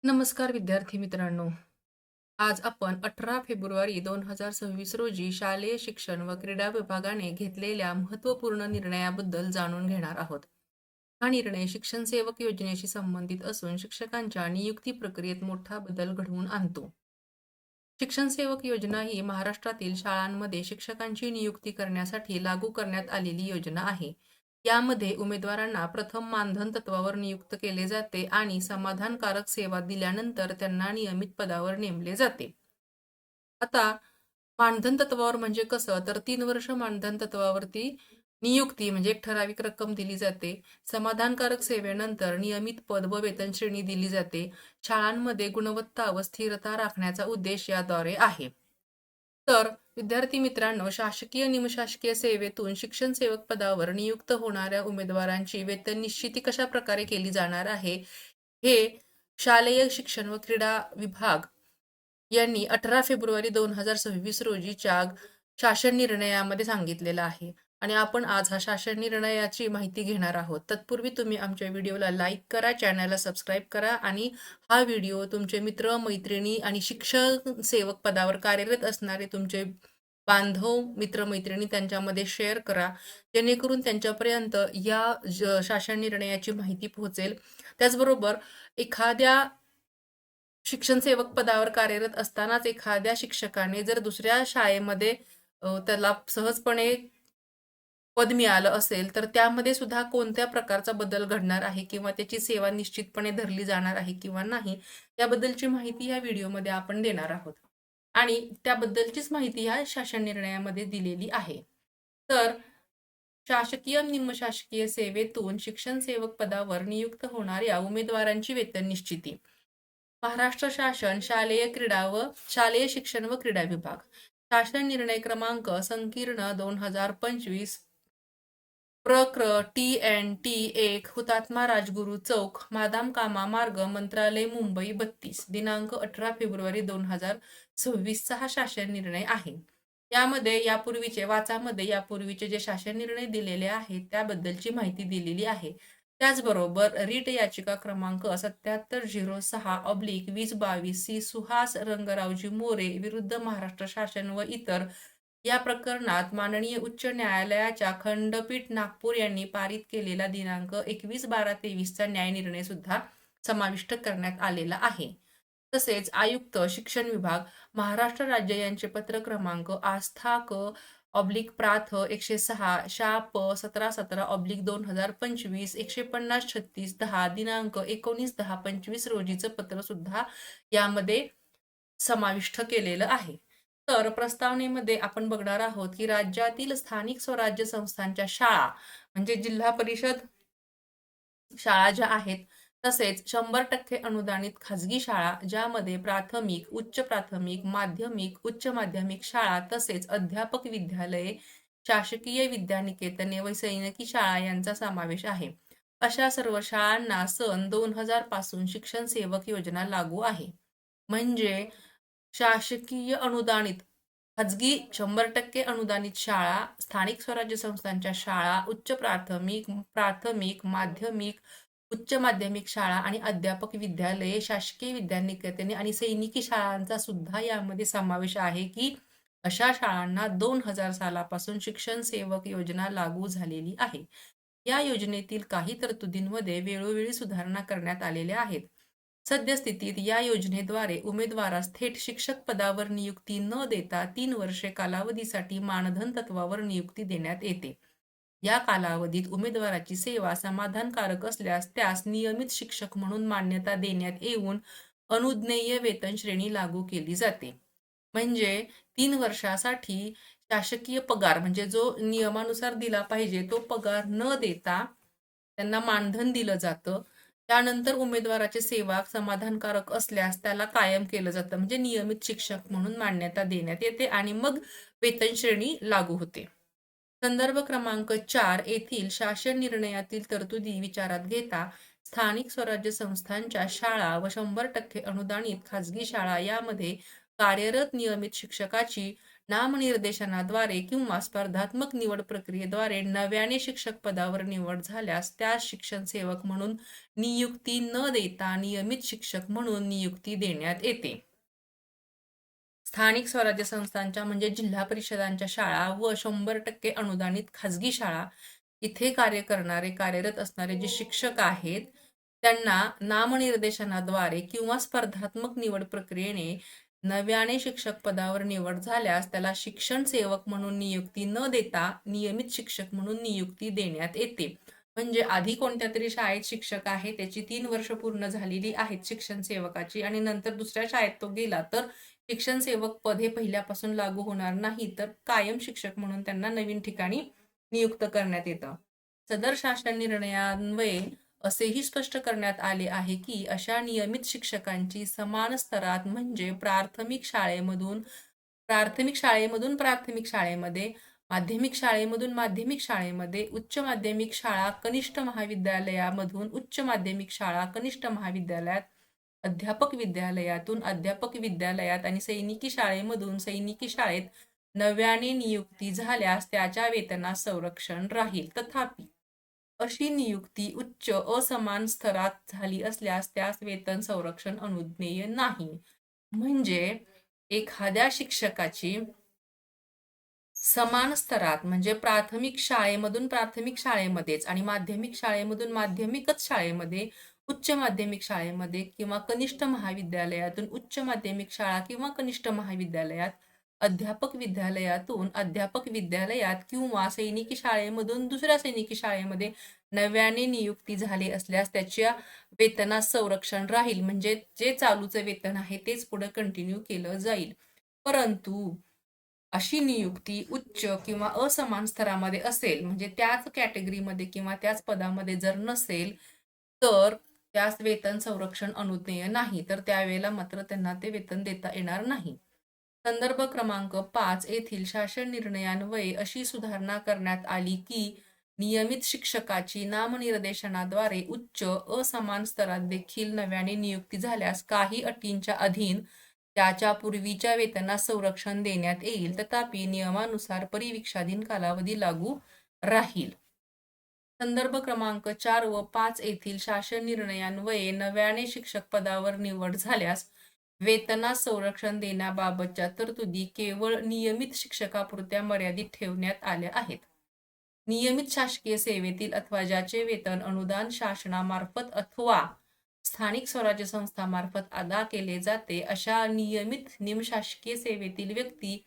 नमस्कार विद्यार्थी मित्रांनो. आज आपण 18 फेब्रुवारी 2026 रोजी शालेय शिक्षण व क्रीडा विभागाने घेतलेल्या महत्त्वपूर्ण निर्णयाबद्दल जाणून घेणार आहोत. हा निर्णय शिक्षण सेवक योजनेशी संबंधित असून शिक्षकांच्या नियुक्ती प्रक्रियेत मोठा बदल घडवून आणतो. शिक्षण सेवक योजना ही महाराष्ट्रातील शाळांमध्ये शिक्षकांची नियुक्ती करण्यासाठी लागू करण्यात आलेली योजना आहे. यामध्ये उमेदवारांना प्रथम मानधन तत्त्वावर नियुक्त केले जाते आणि समाधानकारक सेवा दिल्यानंतर त्यांना नियमित पदावर नेमले जाते. आता मानधन तत्त्वावर म्हणजे कसं, तर 3 वर्ष मानधन तत्त्वावरती नियुक्ती म्हणजे एक ठराविक रक्कम दिली जाते. समाधानकारक सेवेनंतर नियमित पद व वेतन श्रेणी दिली जाते. शाळांमध्ये गुणवत्ता व स्थिरता राखण्याचा उद्देश याद्वारे आहे. तर विद्यार्थी मित्रांनो, शासकीय निमशासकीय सेवेतून शिक्षण सेवक पदावर नियुक्त होणाऱ्या उमेदवारांची वेतन निश्चिती कशा प्रकारे केली जाणार आहे, हे शालेय शिक्षण व क्रीडा विभाग यांनी 18 फेब्रुवारी 2026 रोजीच्या शासन निर्णयामध्ये सांगितलेलं आहे. आणि आपण आज हा शासन निर्णयाची माहिती घेणार आहोत. तत्पूर्वी तुम्ही आमच्या व्हिडिओला लाईक करा, चॅनलला सबस्क्राईब करा आणि हा व्हिडिओ तुमचे मित्र, मैत्रिणी आणि शिक्षण सेवक पदावर कार्यरत असणारे तुमचे बांधव, मित्र-मैत्रिणी त्यांच्यामध्ये शेअर करा. जेणेकरून त्यांच्यापर्यंत या शासन निर्णयाची माहिती पोहोचेल. त्याचबरोबर एखाद्या शिक्षण सेवक पदावर कार्यरत असतानाच एखाद्या शिक्षकाने जर दुसऱ्या शाळेमध्ये त्याला सहजपणे पद मिळालं असेल, तर त्यामध्ये सुद्धा कोणत्या प्रकारचा बदल घडणार आहे किंवा त्याची सेवा निश्चितपणे धरली जाणार आहे किंवा नाही, याबद्दलची माहिती या व्हिडिओमध्ये आपण देणार आहोत. आणि त्याबद्दलचीच माहिती ह्या शासन निर्णयामध्ये दिलेली आहे. तर शासकीय निमशासकीय सेवेतून शिक्षण सेवक पदावर नियुक्त होणाऱ्या उमेदवारांची वेतन निश्चिती. महाराष्ट्र शासन शालेय शिक्षण व क्रीडा विभाग शासन निर्णय क्रमांक संकीर्ण 2025 प्रक्र TNT 1 हुतात्मा राजगुरू चौक, मादाम कामा मार्ग, मंत्रालय, मुंबई 32, दिनांक 18 फेब्रुवारी 2026 हा शासन निर्णय आहे. यापूर्वीचे जे शासन निर्णय दिलेले आहेत त्याबद्दलची माहिती दिलेली आहे. त्याचबरोबर रीट याचिका क्रमांक 7706/2022 सी सुहास रंगरावजी मोरे विरुद्ध महाराष्ट्र शासन व इतर या प्रकरणात माननीय उच्च न्यायालयाच्या खंडपीठ नागपूर यांनी पारित केलेला दिनांक 21/12/23 चा न्याय निर्णय सुद्धा समाविष्ट करण्यात आलेला आहे. तसेच आयुक्त शिक्षण विभाग महाराष्ट्र राज्य यांचे पत्र क्रमांक आस्था क प्राथ 106 शा प 1717/2025 150-36-10 दिनांक 19/10/25 रोजीचं पत्र सुद्धा यामध्ये समाविष्ट केलेलं आहे. तर प्रस्तावनेमध्ये आपण बघणार आहोत की राज्यातील स्थानिक स्वराज्य संस्थांच्या शाळा म्हणजे जिल्हा परिषद शाळा ज्या आहेत, तसेच 100% अनुदानित खाजगी शाळा ज्यामध्ये प्राथमिक, उच्च प्राथमिक, माध्यमिक, उच्च माध्यमिक शाळा तसेच अध्यापक विद्यालये, शासकीय विद्यानिकेतने व सैनिकी शाळा यांचा समावेश आहे. अशा सर्व शाळांना सन 2000 पासून शिक्षण सेवक योजना लागू आहे. म्हणजे शासकीय अनुदानित, खाजगी 100% अनुदानित शाळा, स्थानिक स्वराज्य संस्थांच्या शाळा, उच्च प्राथमिक, प्राथमिक, माध्यमिक, उच्च माध्यमिक शाळा आणि अध्यापक विद्यालये, शासकीय विद्यानिकेतने आणि सैनिकी शाळांचा सुद्धा यामध्ये समावेश आहे की अशा शाळांना 2000 सालापासून शिक्षण सेवक योजना लागू झालेली आहे. या योजनेतील काही तरतुदींमध्ये वेळोवेळी सुधारणा करण्यात आलेल्या आहेत. सद्यस्थितीत या योजनेद्वारे उमेदवारास थेट शिक्षक पदावर नियुक्ती न देता 3 वर्षे कालावधीसाठी मानधन तत्त्वावर नियुक्ती देण्यात येते. या कालावधीत उमेदवाराची सेवा समाधानकारक असल्यास त्यास नियमित शिक्षक म्हणून मान्यता देण्यात येऊन अनुज्ञेय वेतन श्रेणी लागू केली जाते. म्हणजे 3 वर्षासाठी शासकीय पगार म्हणजे जो नियमानुसार दिला पाहिजे तो पगार न देता त्यांना मानधन दिलं जातं. त्यानंतर उमेदवाराची सेवा समाधानकारक असल्यास त्याला कायम केलं जातं म्हणजे नियमित शिक्षक म्हणून मान्यता देण्यात येते आणि मग वेतन श्रेणी लागू होते. संदर्भ क्रमांक 4 येथील शासन निर्णयातील तरतुदी विचारात घेता स्थानिक स्वराज्य संस्थांच्या शाळा व 100% अनुदानित खाजगी शाळा यामध्ये कार्यरत नियमित शिक्षकाची नामनिर्देशनाद्वारे किंवा स्पर्धात्मक निवड प्रक्रियेद्वारे नव्याने शिक्षक पदावर निवड झाल्यास त्यास शिक्षण सेवक म्हणून नियुक्ती न देता नियमित शिक्षक म्हणून नियुक्ती देण्यात येते. स्थानिक स्वराज्य संस्थांच्या म्हणजे जिल्हा परिषदांच्या शाळा व 100% अनुदानित खाजगी शाळा इथे कार्य करणारे कार्यरत असणारे जे शिक्षक आहेत त्यांना नामनिर्देशनाद्वारे किंवा स्पर्धात्मक निवड प्रक्रियेने नव्याने शिक्षक पदावर निवड झाल्यास त्याला शिक्षण सेवक म्हणून नियुक्ती न देता नियमित शिक्षक म्हणून नियुक्ती देण्यात येते. म्हणजे आधी कोणत्या तरी शाळेत शिक्षक आहे, त्याची 3 वर्ष पूर्ण झालेली आहेत शिक्षण सेवकाची आणि नंतर दुसऱ्या शाळेत तो गेला तर शिक्षण सेवक पद हे पहिल्यापासून लागू होणार नाही, तर कायम शिक्षक म्हणून त्यांना नवीन ठिकाणी नियुक्त करण्यात येतं. सदर शासन निर्णयान्वये असेही स्पष्ट करण्यात आले आहे की अशा नियमित शिक्षकांची समान स्तरात म्हणजे प्राथमिक शाळेमधून प्राथमिक शाळेमध्ये, माध्यमिक शाळेमधून माध्यमिक शाळेमध्ये, उच्च माध्यमिक शाळा कनिष्ठ महाविद्यालयामधून उच्च माध्यमिक शाळा कनिष्ठ महाविद्यालयात, अध्यापक विद्यालयातून अध्यापक विद्यालयात आणि सैनिकी शाळेमधून सैनिकी शाळेत नव्याने नियुक्ती झाल्यास त्याच्या वेतनास संरक्षण राहील. तथापि अशी नियुक्ती उच्च असमान स्तरात झाली असल्यास त्यास वेतन संरक्षण अनुज्ञेय नाही. म्हणजे एखाद्या शिक्षकाची समान स्तरात म्हणजे प्राथमिक शाळेमधून प्राथमिक शाळेमध्येच आणि माध्यमिक शाळेमधून माध्यमिकच शाळेमध्ये, उच्च माध्यमिक शाळेमध्ये किंवा कनिष्ठ महाविद्यालयातून उच्च माध्यमिक शाळा किंवा कनिष्ठ महाविद्यालयात, अध्यापक विद्यालयातून अध्यापक विद्यालयात किंवा सैनिकी शाळेमधून दुसऱ्या सैनिकी शाळेमध्ये नव्याने नियुक्ती झाली असल्यास त्याच्या वेतनास संरक्षण राहील. म्हणजे जे चालूचं वेतन आहे तेच पुढे कंटिन्यू केलं जाईल. परंतु अशी नियुक्ती उच्च किंवा असमान स्तरामध्ये असेल म्हणजे त्याच कॅटेगरीमध्ये किंवा त्याच पदामध्ये जर नसेल तर त्यास वेतन संरक्षण अनुज्ञेय नाही, तर त्यावेळेला मात्र त्यांना ते वेतन देता येणार नाही. संदर्भ क्रमांक 5 येथील शासन निर्णयान्वये अशी सुधारणा करण्यात आली की नियमित शिक्षकाची नामनिर्देशनाद्वारे उच्च असमान स्तरात देखील नव्याने नियुक्ती झाल्यास काही अटींच्या अधीन त्याच्या पूर्वीच्या वेतनास संरक्षण देण्यात येईल. तथापि नियमानुसार परिवीक्षाधीन कालावधी लागू राहील. संदर्भ क्रमांक 4 व 5 येथील शासन निर्णयान्वये नव्याने शिक्षक पदावर निवड झाल्यास वेतनास संरक्षण देण्याबाबतच्या तरतुदी केवळ नियमित शिक्षकापुरत्या मर्यादित ठेवण्यात आल्या आहेत. नियमित शासकीय सेवेतील अथवा ज्याचे वेतन अनुदान शासनामार्फत अथवा स्थानिक स्वराज्य संस्थामार्फत अदा केले जाते अशा नियमित निमशासकीय सेवेतील व्यक्ती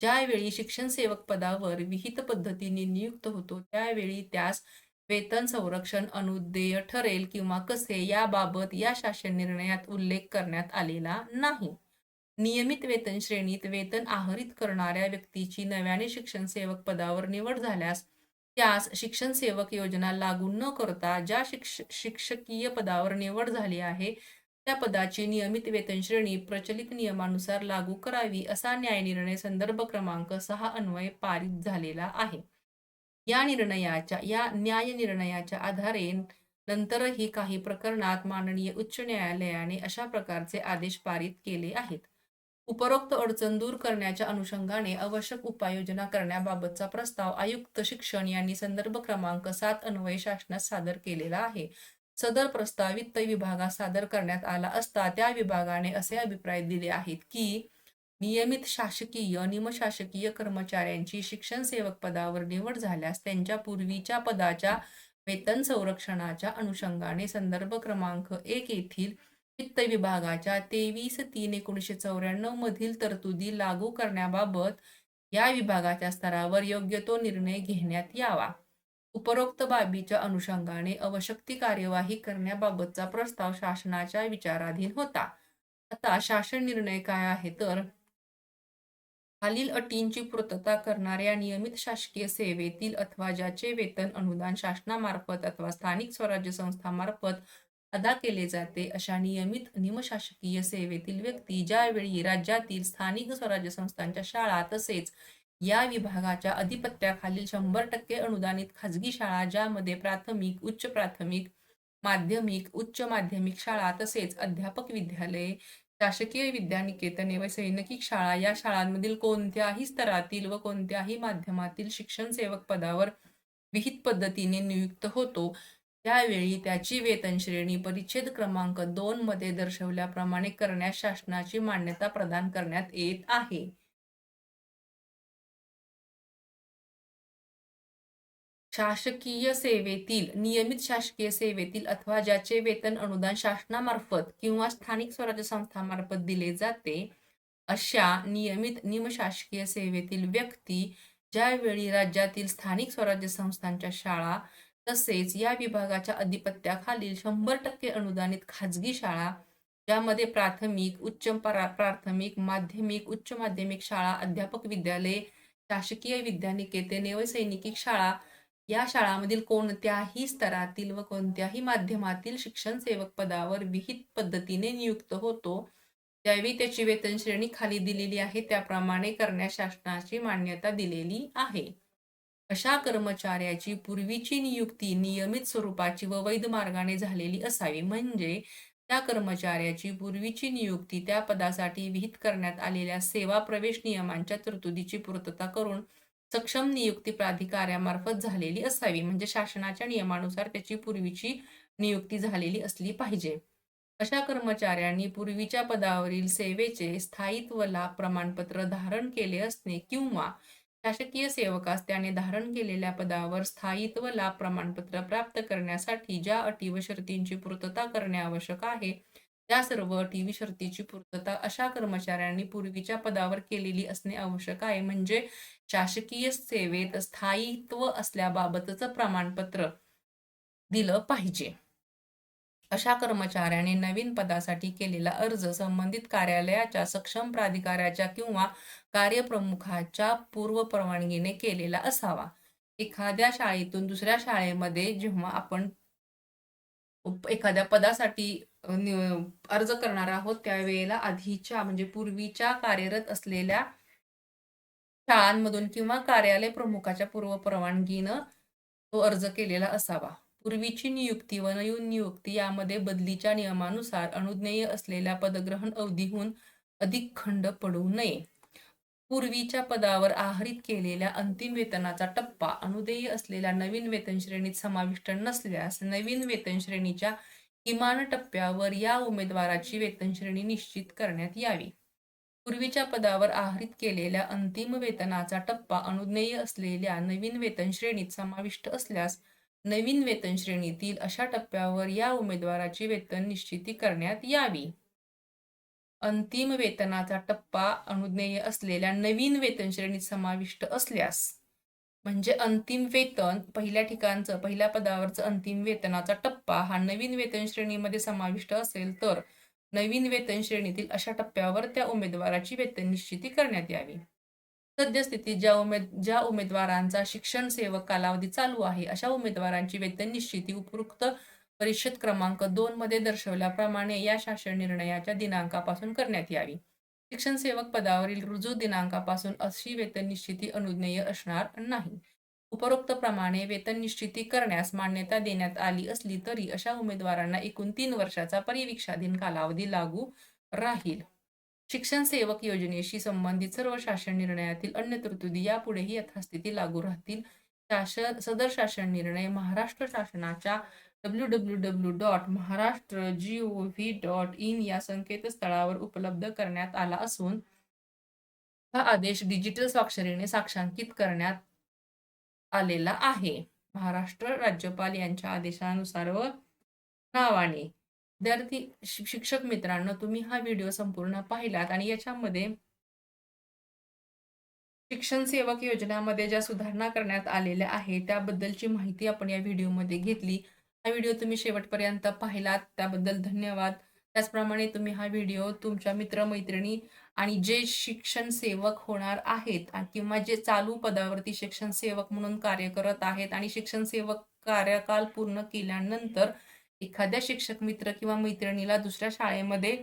ज्यावेळी शिक्षण सेवक पदावर विहित पद्धतीने नियुक्त होतो त्यावेळी त्यास वेतन संरक्षण अनुदेय ठरेल किंवा कसे याबाबत या शासन निर्णयात उल्लेख करण्यात आलेला नाही. नियमित वेतन श्रेणीत वेतन आहरित करणाऱ्या व्यक्तीची नव्याने शिक्षण सेवक पदावर निवड झाल्यास त्यास शिक्षण सेवक योजना लागू न करता ज्या शिक्षकीय पदावर निवड झाली आहे त्या पदाची नियमित वेतन श्रेणी प्रचलित नियमानुसार लागू करावी असा न्यायनिर्णय संदर्भ क्रमांक 6 अन्वये पारित झालेला आहे. या न्याय निर्णयाच्या आधारे नंतरही काही प्रकरणात माननीय उच्च न्यायालयाने अशा प्रकारचे आदेश पारित केले आहेत. उपरोक्त अडचण दूर करण्याच्या अनुषंगाने आवश्यक उपाययोजना करण्याबाबतचा प्रस्ताव आयुक्त शिक्षण यांनी संदर्भ क्रमांक 7 अन्वये शासनास सादर केलेला आहे. सदर प्रस्ताव वित्त विभागास सादर करण्यात आला असता त्या विभागाने असे अभिप्राय दिले आहेत की नियमित शासकीय निमशासकीय कर्मचाऱ्यांची शिक्षण सेवक पदावर निवड झाल्यास त्यांच्या पूर्वीच्या पदाच्या वेतन संरक्षणाच्या अनुषंगाने संदर्भ क्रमांक 1 येथील वित्त विभागाच्या 23/3/1994 मधील तरतुदी लागू करण्याबाबत या विभागाच्या स्तरावर योग्य तो निर्णय घेण्यात यावा. उपरोक्त बाबीच्या अनुषंगाने आवश्यक ती कार्यवाही करण्याबाबतचा प्रस्ताव शासनाच्या विचाराधीन होता. आता शासन निर्णय काय आहे तर खालील अटींची पूर्तता करणाऱ्या नियमित शासकीय सेवेतील अथवा ज्याचे वेतन अनुदान शासनामार्फत अथवा स्थानिक स्वराज्य संस्थामार्फत अदा केले जाते अशा नियमित निमशासकीय सेवेतील व्यक्ती ज्यावेळी राज्यातील स्थानिक स्वराज्य संस्थांच्या शाळा तसेच या विभागाच्या अधिपत्याखालील 100% अनुदानित खाजगी शाळा ज्यामध्ये प्राथमिक, उच्च प्राथमिक, माध्यमिक, उच्च माध्यमिक शाळा तसेच अध्यापक विद्यालये शासकीय विद्यानिकेतने व सैनिकी शाळा या शाळांमधील कोणत्याही स्तरातील व कोणत्याही माध्यमातील शिक्षण सेवक पदावर विहित पद्धतीने नियुक्त होतो, त्यावेळी त्याची वेतन श्रेणी परिच्छेद क्रमांक 2 मध्ये दर्शवल्याप्रमाणे करण्यास शासनाची मान्यता प्रदान करण्यात येत आहे. शासकीय सेवेतील, नियमित शासकीय सेवेतील अथवा ज्याचे वेतन अनुदान शासनामार्फत किंवा स्थानिक स्वराज्य संस्थांमार्फत दिले जाते, अशा नियमित निमशासकीय सेवेतील व्यक्ती ज्यावेळी राज्यातील स्थानिक स्वराज्य संस्थांच्या शाळा तसेच या विभागाच्या अधिपत्याखालील 100% अनुदानित खाजगी शाळा, ज्यामध्ये प्राथमिक, उच्च प्राथमिक, माध्यमिक, उच्च माध्यमिक शाळा, अध्यापक विद्यालये, शासकीय विद्यानिकेतने व सैनिकी शाळा या शाळांमधील कोणत्याही स्तरातील व कोणत्याही माध्यमातील शिक्षण सेवक पदावर विहित पद्धतीने नियुक्त होतो, त्यावेळी त्याची वेतन श्रेणी खाली दिलेली आहे त्याप्रमाणे करण्यास शासनाची मान्यता दिलेली आहे. अशा कर्मचाऱ्याची पूर्वीची नियुक्ती नियमित स्वरूपाची व वैध मार्गाने झालेली असावी. म्हणजे त्या कर्मचाऱ्याची पूर्वीची नियुक्ती त्या पदासाठी विहित करण्यात आलेल्या सेवा प्रवेश नियमांच्या तरतुदीची पूर्तता करून सक्षम नियुक्ती प्राधिकाऱ्यामार्फत झालेली असावी. म्हणजे शासनाच्या नियमानुसार त्याची पूर्वीची नियुक्ती झालेली असली पाहिजे. अशा कर्मचाऱ्यांनी पूर्वीच्या पदावरील सेवेचे स्थायित्व लाभ प्रमाणपत्र धारण केले असणे किंवा शासकीय सेवकास त्याने धारण केलेल्या पदावर स्थायित्व लाभ प्रमाणपत्र प्राप्त करण्यासाठी ज्या अटी व शर्तींची पूर्तता करणे आवश्यक आहे, त्या सर्व अटी व शर्तीची पूर्तता अशा कर्मचाऱ्यांनी पूर्वीच्या पदावर केलेली असणे आवश्यक आहे. म्हणजे शासकीय सेवेत स्थायित्व असल्याबाबतचं प्रमाणपत्र दिलं पाहिजे. अशा कर्मचाऱ्याने नवीन पदासाठी केलेला अर्ज संबंधित कार्यालयाच्या सक्षम प्राधिकाऱ्याच्या किंवा कार्यप्रमुखाच्या पूर्व परवानगीने केलेला असावा. एखाद्या शाळेतून दुसऱ्या शाळेमध्ये जेव्हा आपण एखाद्या पदासाठी अर्ज करणार आहोत, त्यावेळेला आधीच्या म्हणजे पूर्वीच्या कार्यरत असलेल्या शाळांमधून किंवा कार्यालय प्रमुखाच्या पूर्व परवानगीनं तो अर्ज केलेला असावा. पूर्वीची नियुक्ती व नवीन नियुक्ती यामध्ये बदलीच्या नियमानुसार अनुज्ञेय असलेल्या पदग्रहण अवधीहून अधिक खंड पडू नये. पूर्वीच्या पदावर आहरित केलेल्या अंतिम वेतनाचा टप्पा अनुदेय असलेल्या नवीन वेतन श्रेणीत समाविष्ट नसल्यास नवीन वेतन श्रेणीच्या किमान टप्प्यावर या उमेदवाराची वेतन श्रेणी निश्चित करण्यात यावी. पूर्वीच्या पदावर आहरित केलेल्या अंतिम वेतनाचा टप्पा अनुज्ञेय असलेल्या नवीन वेतन श्रेणीत समाविष्ट असल्यास नवीन वेतन श्रेणीतील अशा टप्प्यावर या उमेदवाराची वेतन निश्चिती करण्यात यावी. अंतिम वेतनाचा टप्पा अनुज्ञेय असलेल्या नवीन वेतन श्रेणीत समाविष्ट असल्यास म्हणजे अंतिम वेतन पहिल्या पदावरचं अंतिम वेतनाचा टप्पा हा नवीन वेतन श्रेणीमध्ये समाविष्ट असेल तर नवीन वेतन श्रेणीतील अशा टप्प्यावर त्या उमेदवाराची वेतन निश्चिती करण्यात यावी. सद्यस्थितीत ज्या उमेदवारांचा शिक्षण सेवक कालावधी चालू आहे, अशा उमेदवारांची वेतन निश्चिती उपरोक्त परिच्छेद क्रमांक 2 मध्ये दर्शवल्याप्रमाणे या शासन निर्णयाच्या दिनांकापासून करण्यात यावी. शिक्षण सेवक पदावरील रुजू दिनांकापासून अशी वेतन निश्चिती अनुज्ञेय असणार नाही. उपरोक्त प्रमाणे वेतन निश्चिती करण्यास मान्यता देण्यात आली असली तरी अशा उमेदवारांना एकूण 3 वर्षाचा परिवीक्षाधीन कालावधी लागू राहील. शिक्षण सेवक योजनेशी संबंधित सर्व शासन निर्णयातील अन्य तरतुदी यापुढेही यथास्थिती लागू राहतील. सदर शासन निर्णय महाराष्ट्र शासनाच्या www.maharashtra.gov.in या संकेतस्थळावर उपलब्ध करण्यात आला असून हा आदेश डिजिटल स्वाक्षरीने साक्षांकित करण्यात आलेला आहे. महाराष्ट्र राज्यपाल यांच्या आदेशानुसार व नावाने. विद्यार्थी शिक्षक मित्रांनो, तुम्ही हा व्हिडिओ संपूर्ण पाहिलात आणि याच्यामध्ये शिक्षण सेवक योजनेमध्ये ज्या सुधारणा करण्यात आलेल्या आहेत त्याबद्दलची माहिती आपण या व्हिडिओमध्ये घेतली. हा व्हिडिओ तुम्ही शेवटपर्यंत पाहिलात त्याबद्दल धन्यवाद. त्याचप्रमाणे तुम्ही हा व्हिडिओ तुमच्या मित्रमैत्रिणी आणि जे शिक्षण सेवक होणार आहेत किंवा जे चालू पदावरती शिक्षण सेवक म्हणून कार्य करत आहेत आणि शिक्षण सेवक कार्यकाल पूर्ण केल्यानंतर एखाद्या शिक्षक मित्र किंवा मैत्रिणीला दुसऱ्या शाळेमध्ये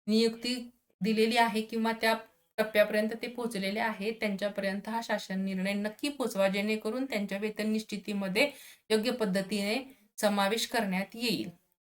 नियुक्ती दिलेली आहे किंवा त्या टप्प्यापर्यंत ते पोहोचलेले आहेत, त्यांच्यापर्यंत हा शासन निर्णय नक्की पोहोचवा, जेणेकरून त्यांच्या वेतन निश्चितीमध्ये योग्य पद्धतीने समावेश करण्यात येईल.